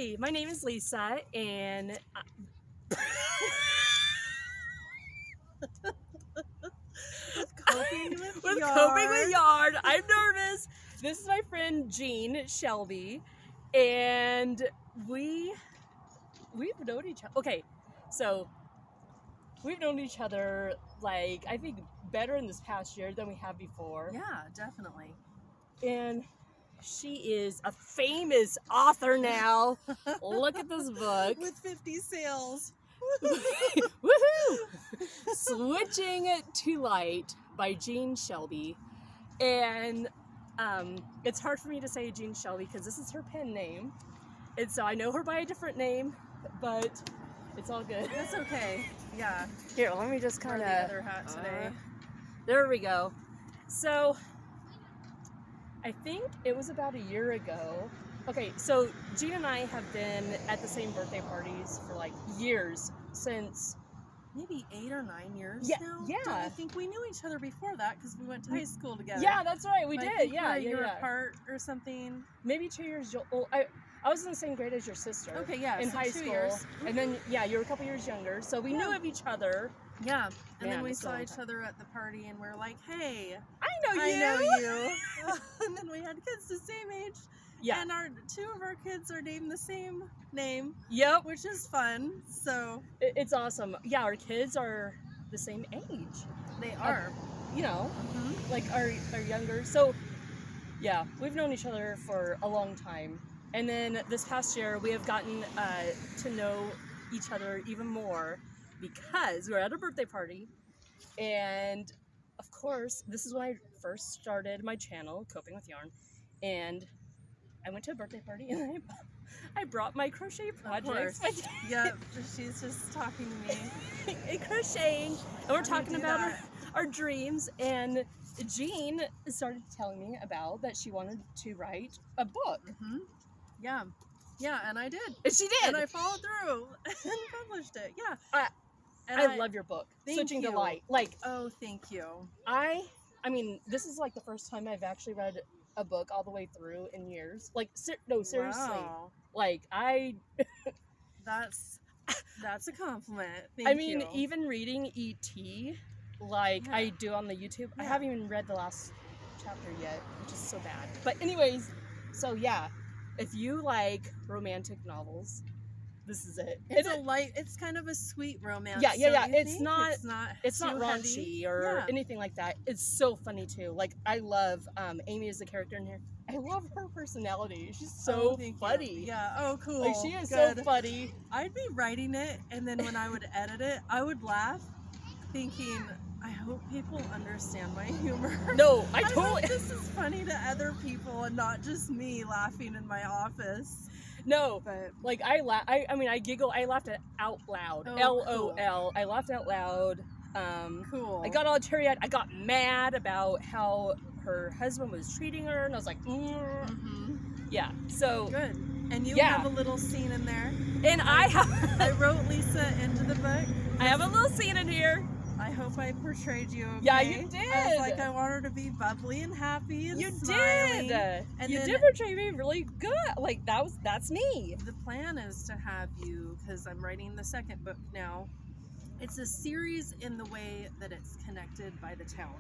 Hi, my name is Lisa, and Coping with with yard. Coping with Yard, I'm nervous. This is my friend Jean Shelby, and we've known each other. Okay, so we've known each other, like, I think better in this past year than we have before. Yeah, definitely. And she is a famous author now. Look at this book. With 50 sales. Woohoo! Switching to Light by Jean Shelby. And it's hard for me to say Jean Shelby because this is her pen name. And so I know her by a different name, but it's all good. That's okay. Yeah. Here, let me just Wear kind the of... other hat today. There we go. So, I think it was about a year ago. Okay, so Jean and I have been at the same birthday parties for like years, since Maybe 8 or 9 years Yeah, now. yeah. I think we knew each other before that because we went to high school together. Yeah, that's right, we But I did. think Yeah, we're a year yeah. apart or something. Maybe 2 years. Well, I was in the same grade as your sister. Okay, yeah. In so high 2 school, years. and then you were a couple years younger, so we knew of each other. Yeah. And Man, then we it's a saw long each time. other at the party and we're like, hey, I know I you. know you. And then we had kids the same age. Yeah. And two of our kids are named the same name, Yep. which is fun. So It's awesome. Yeah, our kids are the same age. they are. You know, Mm-hmm. like our younger. So, yeah, we've known each other for a long time. And then this past year, we have gotten to know each other even more because we were at a birthday party. And of course, this is when I first started my channel, Coping with Yarn. And I went to a birthday party and I brought my crochet projects. course. Yep. She's just talking to me. And crocheting. And we're How do you talking do about that? our dreams. And Jean started telling me about that she wanted to write a book. Mm-hmm. Yeah. Yeah, and I did. And she did. And I followed through and published it. Yeah. And I love your book, Thank Switching to you. Light. Like, Oh, thank you. I mean, this is like the first time I've actually read a book all the way through in years. Like, no, seriously. Wow. Like, That's a compliment. I mean, you. even reading E.T., like Yeah. I do on the YouTube, I Yeah. haven't even read the last chapter yet, which is so bad. But anyways, so yeah, if you like romantic novels, this is it. It's kind of a sweet romance. Yeah, yeah, don't yeah. you It's think? not- It's too not heavy. raunchy or Yeah. anything like that. It's so funny too. Like, I love Amy as the character in here. I love her personality. She's so thank you. funny. Yeah. Oh, cool. Like, she is Good. so funny. I'd be writing it, and then when I would edit it, I would laugh, thinking, I hope people understand my humor. No, I I totally. hope this is funny to other people and not just me laughing in my office. No, But like I mean, I giggle. I laughed out loud. Oh, LOL. I laughed out loud. cool. I got all teary-eyed. I got mad about how her husband was treating her, and I was like, Mhm. yeah. So, Good. And you Yeah. have a little scene in there. and I have, I wrote Lisa into the book. I have a little scene in here. I hope I portrayed you okay. Yeah, you I was did. like, I want her to be bubbly and happy and You smiling. did. And You then- did portray me really good. Like, that's me. The plan is to have you, because I'm writing the second book now. It's a series in the way that it's connected by the town.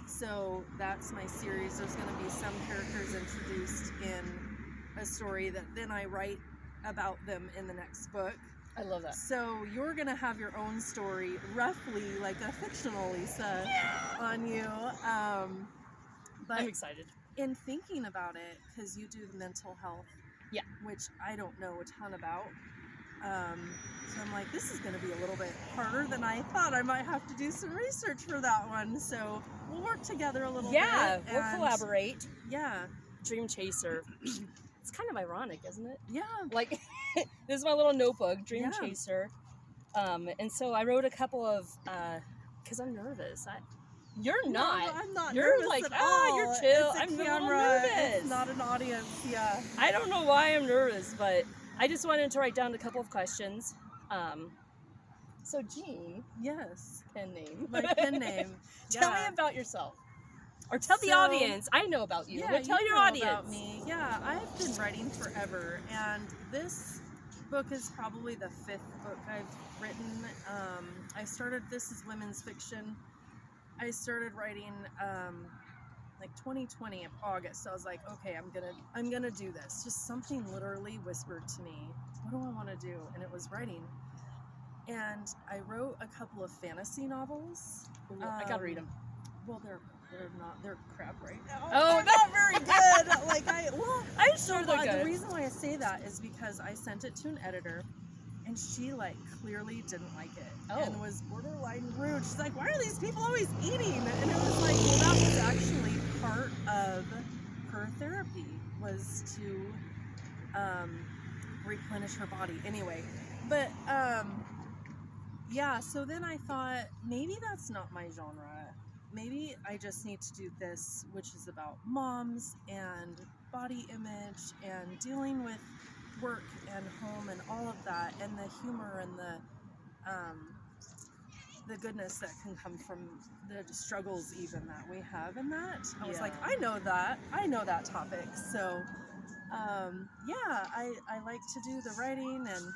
So that's my series. There's going to be some characters introduced in a story that then I write about them in the next book. I love that. So you're going to have your own story, roughly like a fictional Lisa, on you. But I'm excited. in thinking about it, because you do the mental health, Yeah. which I don't know a ton about, so I'm like, this is going to be a little bit harder than I thought. I might have to do some research for that one. So we'll work together a little Yeah, bit. we'll and- collaborate. Yeah, Dream Chaser. It's kind of ironic, isn't it? yeah. Like, this is my little notebook, Dream Yeah. Chaser. And so I wrote a couple of, because I'm nervous. You're not. No, I'm not You're nervous like, at "Ah, all. you're chill." It's a I'm a little camera. nervous. It's not an audience. Yeah. I don't know why I'm nervous, but I just wanted to write down a couple of questions. So Jean, Yes. pen name. My pen name. Tell me Yeah. about yourself. Or tell the So- audience. I know about you. Yeah, But tell you your know audience. about me. Yeah, I've been writing forever, and this book is probably the 5th book I've written. I started. This is women's fiction. I started writing like 2020 of August. So I was like, okay, I'm gonna do this. Just something literally whispered to me, what do I want to do? And it was writing. And I wrote a couple of fantasy novels. Ooh, I gotta read them. Well, they're crap right now. Oh, they're not very good. I'm sure they're The good. reason why I say that is because I sent it to an editor, and she like clearly didn't like it and was borderline rude. She's like, "Why are these people always eating?" And it was like, well, that was actually part of her therapy, was to replenish her body. Anyway, but yeah. So then I thought, maybe that's not my genre. Maybe I just need to do this, which is about moms and body image and dealing with work and home and all of that, and the humor and the goodness that can come from the struggles even that we have in that. I was like, I know that topic. So yeah, I like to do the writing and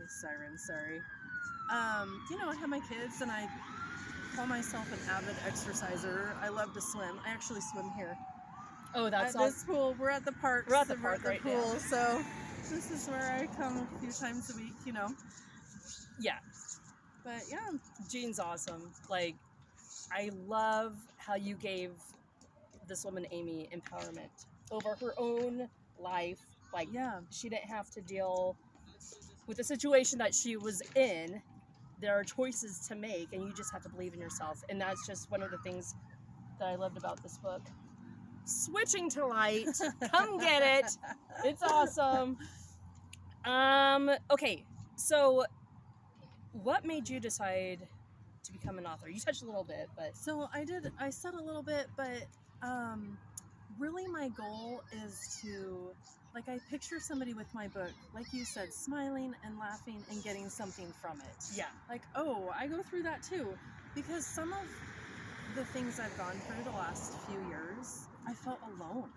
the siren, sorry. I have my kids, and I call myself an avid exerciser. I love to swim. I actually swim here. Oh, that's at this pool. We're at the park. We're at the park right pool, now. so this is where I come a few times a week, Yeah. But yeah. Jean's awesome. Like, I love how you gave this woman, Amy, empowerment over her own life. Like, Yeah. she didn't have to deal with the situation that she was in. There are choices to make, and you just have to believe in yourself. And that's just one of the things that I loved about this book. Switching to light. Come get it. It's awesome. Okay, so what made you decide to become an author? You touched a little bit, but... So I said a little bit, but really my goal is to, like, I picture somebody with my book, like you said, smiling and laughing and getting something from it. Yeah. Like, oh, I go through that too. Because some of the things I've gone through the last few years, I felt alone.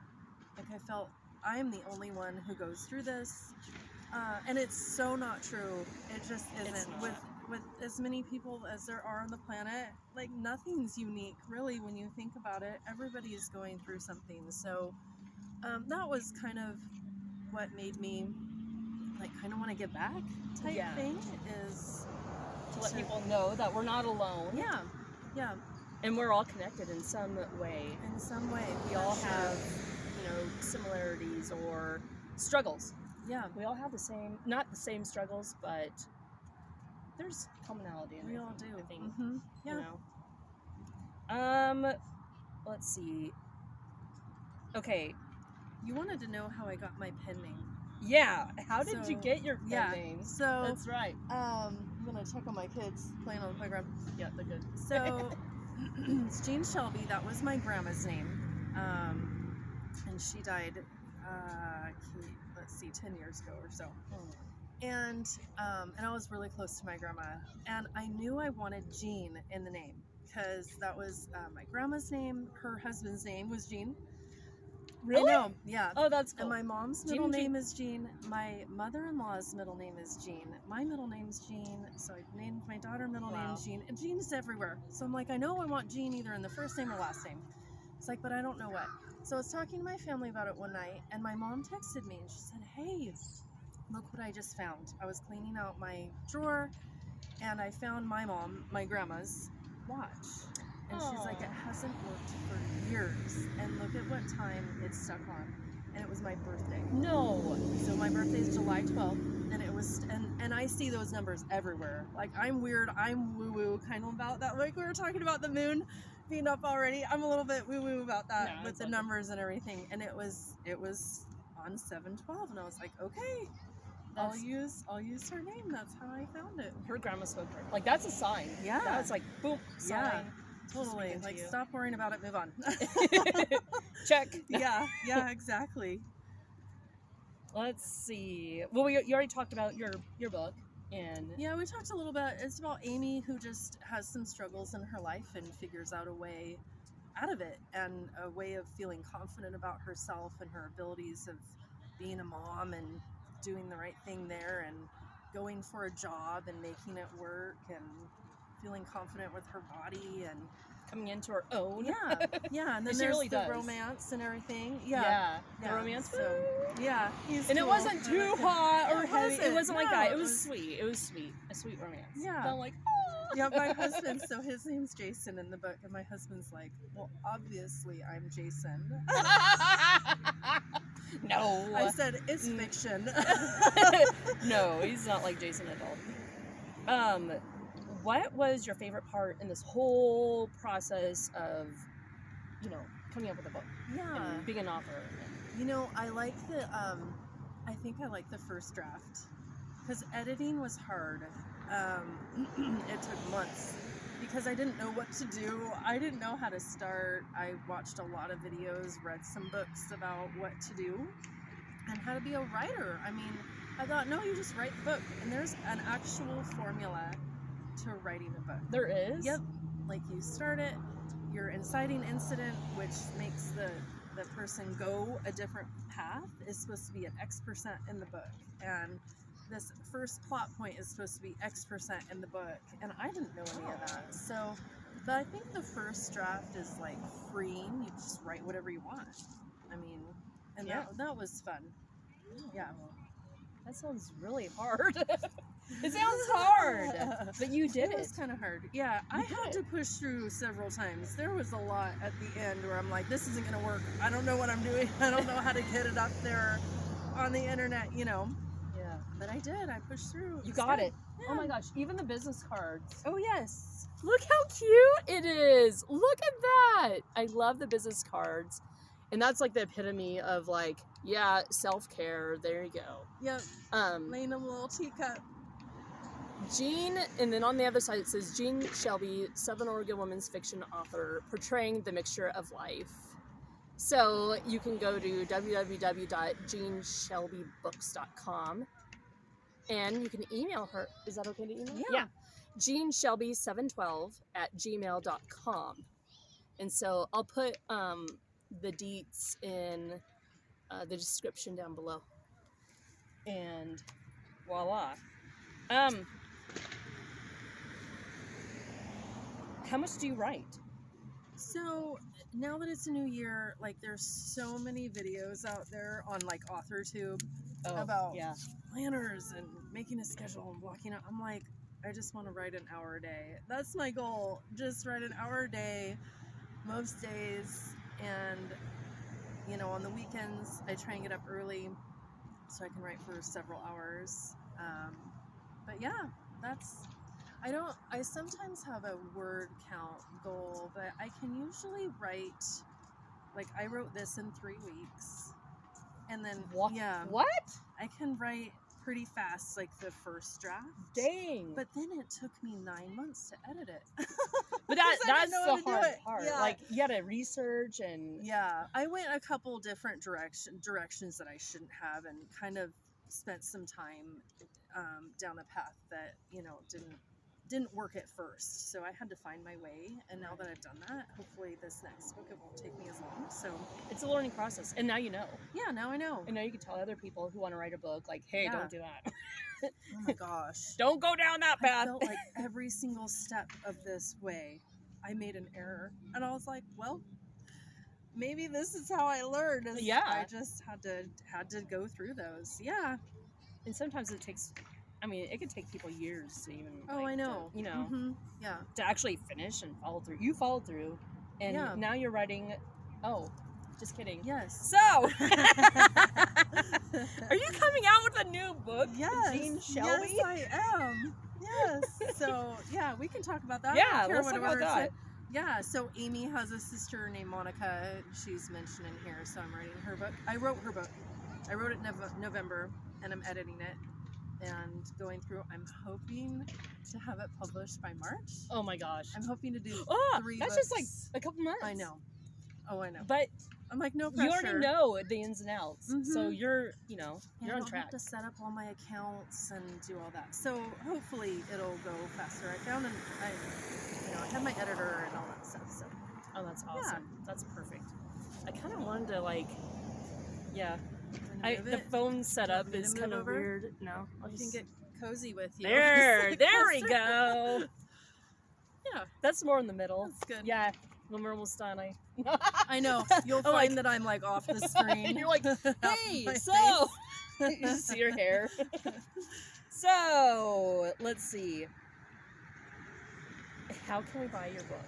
Like, I felt I'm the only one who goes through this. And it's so not true. It just isn't. With as many people as there are on the planet, like, nothing's unique, really, when you think about it. Everybody is going through something. So that was kind of what made me, like, kind of want to get back type thing, is to let people know that we're not alone. Yeah. And we're all connected in some way. In some way. We all have, similarities or struggles. Yeah. We all have not the same struggles, but there's commonality in it. We all do. I think. Mm-hmm. Yeah. Let's see. Okay. You wanted to know how I got my pen name. Yeah. How did you get your pen name? So that's right. I'm gonna check on my kids playing on the playground. Yeah, they're good. So it's Jean Shelby. That was my grandma's name, and she died. Let's see, 10 years ago or so. And I was really close to my grandma, and I knew I wanted Jean in the name because that was my grandma's name. Her husband's name was Jean. Really? I know, yeah. Oh, that's cool. And my mom's middle name is Jean. My mother-in-law's middle name is Jean. My middle name's Jean. So I named my daughter middle name Jean. And Jean is everywhere. So I'm like, I know I want Jean either in the first name or last name. It's like, but I don't know what. So I was talking to my family about it one night, and my mom texted me, and she said, hey, look what I just found. I was cleaning out my drawer, and I found my grandma's watch. And she's like, it hasn't worked for years. And look at what time it's stuck on. And it was my birthday. No. So my birthday is July 12th. And it was, and I see those numbers everywhere. Like, I'm weird. I'm woo-woo kind of about that. Like, we were talking about the moon being up already. I'm a little bit woo-woo about that with the numbers and everything. And it was on 7/12. And I was like, okay. I'll use her name. That's how I found it. Her grandma spoke her. Like, that's a sign. Yeah. That's like, boom, sign. Yeah. Totally. Like, stop worrying about it, move on. Check. Yeah, exactly. Let's see. Well, you already talked about your book. And yeah, we talked a little bit. It's about Amy, who just has some struggles in her life and figures out a way out of it, and a way of feeling confident about herself and her abilities of being a mom and doing the right thing there and going for a job and making it work and feeling confident with her body and coming into her own. yeah, and then She there's really the does. romance and everything. The Yeah, romance. so yeah, he's And it cool. wasn't I too like hot it. or It heavy. It wasn't. wasn't like No, that. it It was was- sweet. It was sweet. A sweet romance. Yeah. Not like, Yeah, my husband, so his name's Jason in the book, and my husband's like, well, obviously I'm Jason. no. I said, it's fiction. No, he's not like Jason at all. What was your favorite part in this whole process of, coming up with a book and being an author? I like I think I like the first draft, because editing was hard. It took months because I didn't know what to do. I didn't know how to start. I watched a lot of videos, read some books about what to do and how to be a writer. I mean, I thought, no, you just write the book, and there's an actual formula to writing a book. There is? Yep. Like, you start it, your inciting incident, which makes the person go a different path, is supposed to be an X% in the book, and this first plot point is supposed to be X% in the book, and I didn't know any of that. So, but I think the first draft is like freeing. You just write whatever you want. I mean, and that was fun. Yeah. That sounds really hard. It sounds hard, but you did It it. was kind of hard. Yeah, I had to push through several times. There was a lot at the end where I'm like, this isn't going to work. I don't know what I'm doing. I don't know how to get it up there on the internet, Yeah. But I did. I pushed through. You got good. it. Yeah. Oh my gosh, even the business cards. Oh, yes. Look how cute it is. Look at that. I love the business cards. And that's like the epitome of like, self-care. There you go. Yep. Laying a little teacup. Jean, and then on the other side it says Jean Shelby, Southern Oregon women's fiction author, portraying the mixture of life. So you can go to www.jeanshelbybooks.com and you can email her. Is that okay to email? Yeah. jeanshelby712@gmail.com. And so I'll put the deets in the description down below. And voila. How much do you write? So now that it's a new year, like, there's so many videos out there on like AuthorTube about planners and making a schedule and blocking out. I'm like, I just want to write an hour a day. That's my goal. Just write an hour a day, most days. And on the weekends, I try and get up early so I can write for several hours. But yeah, I sometimes have a word count goal, but I can usually write, like, I wrote this in 3 weeks. And then, What? yeah. What? I can write pretty fast, like the first draft. Dang. But then it took me 9 months to edit it. But I that's didn't know the how to do hard it. part. Yeah. Like, you gotta research and... Yeah, I went a couple different directions that I shouldn't have, and kind of spent some time down a path that didn't work at first. So I had to find my way, and now that I've done that, hopefully this next book, it won't take me as long. So It's a learning process, and now you know. yeah, now I know. And now you can tell other people who want to write a book, like, hey, Yeah. don't do that. Oh my gosh. Don't go down that I path. felt like every single step of this way, I made an error. And I was like, well, maybe this is how I learned. Yeah. I just had to go through those. Yeah. And sometimes it takes... I mean, it could take people years to even... Oh, like, I know. To, Mm-hmm. Yeah. to actually finish and follow through. You followed through, and Yeah. now you're writing... Oh, just kidding. Yes. So, are you coming out with a new book, Yes. Jean Shelby? Yes, I am. Yes. So, yeah, we can talk about that. I Yeah, don't care let's talk about whatever it that. said. Yeah, so Amy has a sister named Monica. She's mentioned in here, so I'm writing her book. I wrote her book. I wrote it in November, and I'm editing it and going through. I'm hoping to have it published by March. Oh my gosh. I'm hoping to do Oh, 3 that's books. just like a couple months. I know. Oh, I know. But I'm like, no you pressure. already know the ins and outs. So Mhm. you're, Yeah, you're I on don't track. have to set up all my accounts and do all that. So hopefully it'll go faster. I found I have my editor and all that stuff. So Oh, that's awesome. That's perfect. I kind of wanted to like, yeah. The phone setup is kind of weird. No, I can get cozy with you. There we go. Yeah, that's more in the middle. That's good. Yeah, when we're almost done, I know. You'll find that I'm like off the screen. You're like, hey, so you see your hair. So let's see. How can we buy your book?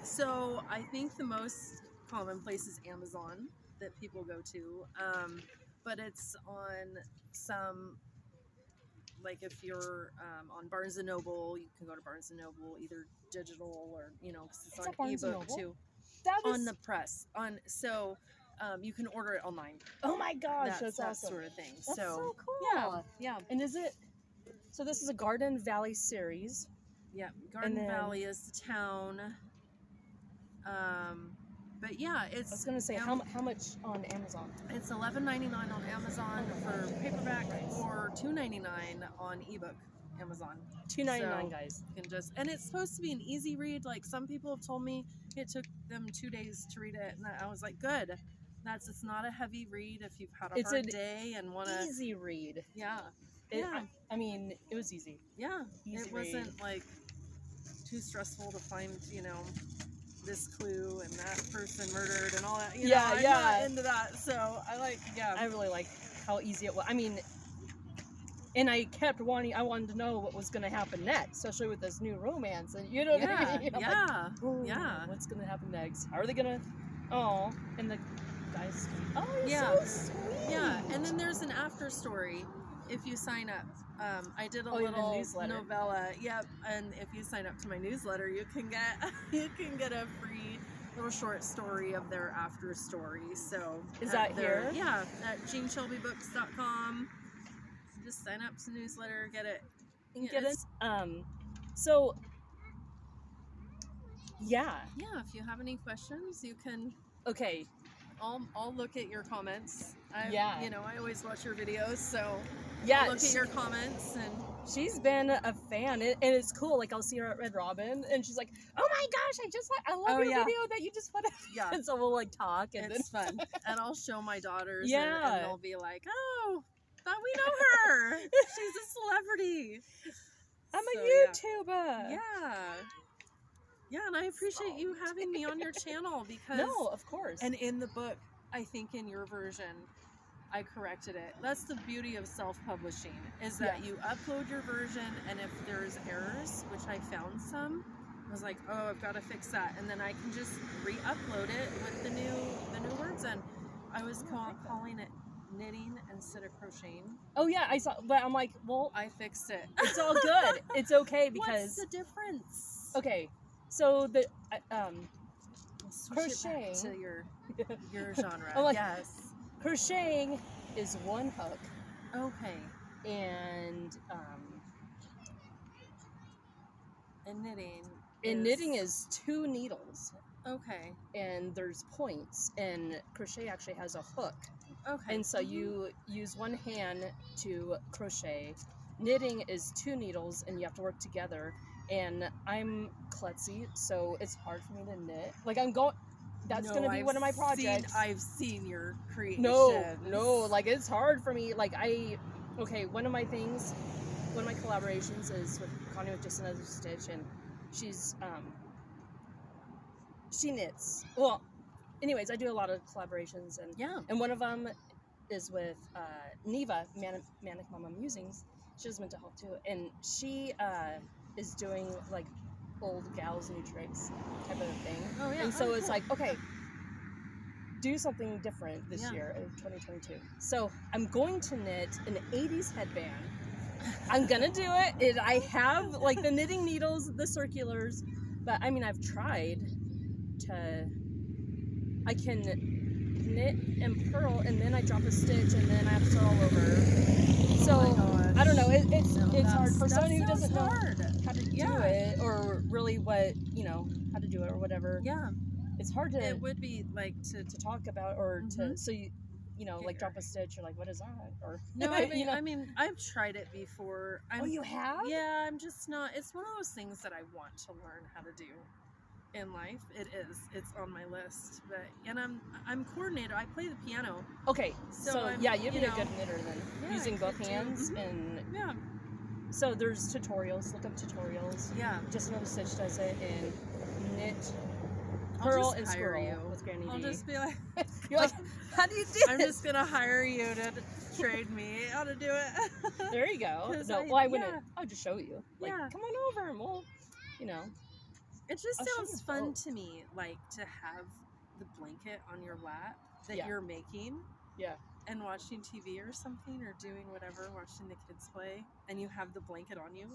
So I think the most common place is Amazon that people go to, but it's on some. Like if you're on Barnes & Noble, you can go to Barnes & Noble, either digital or, because it's on ebook too. On the press. You can order it online. Oh my gosh, that's that awesome. sort of thing. That's so cool. Yeah. And so this is a Garden Valley series. Yeah, Garden Valley is the town. But yeah, it's. I was gonna say how much on Amazon? It's $11.99 on Amazon for paperback, or $2.99 on ebook. Amazon. $2.99, guys. You can and it's supposed to be an easy read. Like some people have told me it took them 2 days to read it, and I was like, good. It's not a heavy read if you've had a hard day and want to. Easy read. Yeah. I mean, it was easy. Yeah. Easy it wasn't like too stressful to find, this clue and that person murdered and all that. I'm not into that. So I really like how easy it was. I mean, and I wanted to know what was going to happen next, especially with this new romance. And what I mean? Like, what's going to happen next? How are they going to, and the guy's, so sweet. Yeah, and then there's an after story if you sign up. I did a little novella. Yep, and if you sign up to my newsletter, you can get a free little short story of their after story. So is that here? Yeah, at JeanShelbyBooks.com. Just sign up to the newsletter, get it. So yeah, if you have any questions, you can. Okay. I'll look at your comments. I always watch your videos, so I'll look at your comments. And she's been a fan, and it's cool. Like I'll see her at Red Robin, and she's like, "Oh my gosh, I love your video that you just put." Yeah, and so we'll like talk, and it's fun. And I'll show my daughters, and they'll be like, "Oh, thought we know her. She's a celebrity. I'm a YouTuber." Yeah, and I appreciate you having me on your channel because of course. And in the book, I think in your version, I corrected it. That's the beauty of self-publishing, is that you upload your version, and if there's errors, which I found some, I was like, oh, I've got to fix that, and then I can just re-upload it with the new words. And I was calling it knitting instead of crocheting. Oh yeah, I saw, but I'm like, well, I fixed it. It's all good. It's okay because what's the difference? Okay. So the crocheting to your genre. Yes. Crocheting is one hook. Okay. And knitting is 2 needles. Okay. And there's points, and crochet actually has a hook. Okay. And so you use one hand to crochet. Knitting is 2 needles, and you have to work together. And I'm klutzy, so it's hard for me to knit. Like that's going to be one of my projects. I've seen your creation. No, like it's hard for me. Like one of my collaborations is with Connie with Just Another Stitch, and she knits. Well, anyways, I do a lot of collaborations, and one of them is with Neva, Manic Mama Musings. She does mental health too, and she is doing like old gals new tricks type of thing. Oh yeah. And so it's like, okay, do something different this year in 2022. So I'm going to knit an 80s headband. I'm gonna do it. I have like the knitting needles, the circulars, but I mean I've tried I can knit and purl, and then I drop a stitch, and then I have to start all over. So I don't know. It's hard for someone who doesn't know how to do it, or really how to do it, or whatever. Yeah, it's hard to. It would be like to talk about, or to so like drop a stitch, or like what is that, or no. I mean, I've tried it before. Oh, you have? Yeah, I'm just not. It's one of those things that I want to learn how to do. in life. It is. It's on my list. But and I'm coordinator. I play the piano. Okay, So so I'm, yeah, you'd be you a know, good knitter then, yeah, using I both could do. hands Mhm. and Yeah. so there's tutorials. Look up tutorials. Yeah. Just know the Stitch does it and knit, I'll purl, just and hire squirrel you. with Granny I'll D. just be like, You're like, how do you do I'm this? just gonna hire you to trade me how to do it. There you go. 'Cause No, I- well, I wouldn't. yeah. I'll just show you. Like, Yeah. come on over and we'll, you know. It just I'll show sounds you fun both. to me, like to have the blanket on your lap that Yeah. you're making. Yeah. And watching TV or something, or doing whatever, watching the kids play, and you have the blanket on you.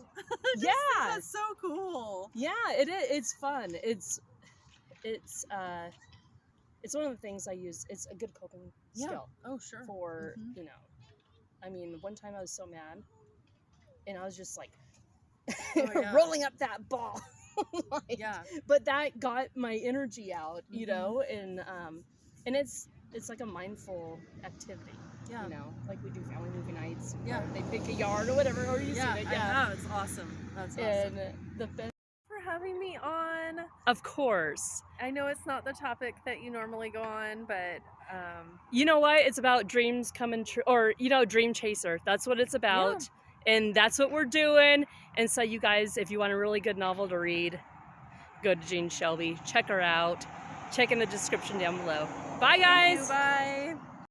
Yeah. That's so cool. Yeah, it is. It's fun. It's one of the things I use. It's a good coping skill Oh, sure. for, Mhm. you know. I mean, one time I was so mad, and I was just like Oh, yeah. rolling up that ball. Like, Yeah. but that got my energy out, you Mhm. know, and it's like a mindful activity. Yeah. You know, like we do family movie nights. Yeah. Or they pick a yard or whatever, or you Yeah, see it. I Yeah. have. It's awesome. That's awesome. And the best, For having me on. of course. I know it's not the topic that you normally go on, but You know what? It's about dreams coming true, or, you know, dream chaser. That's what it's about. And that's what we're doing. And so you guys, if you want a really good novel to read, go to Jean Shelby. Check her out. Check in the description down below. Bye, guys. Thank you, bye.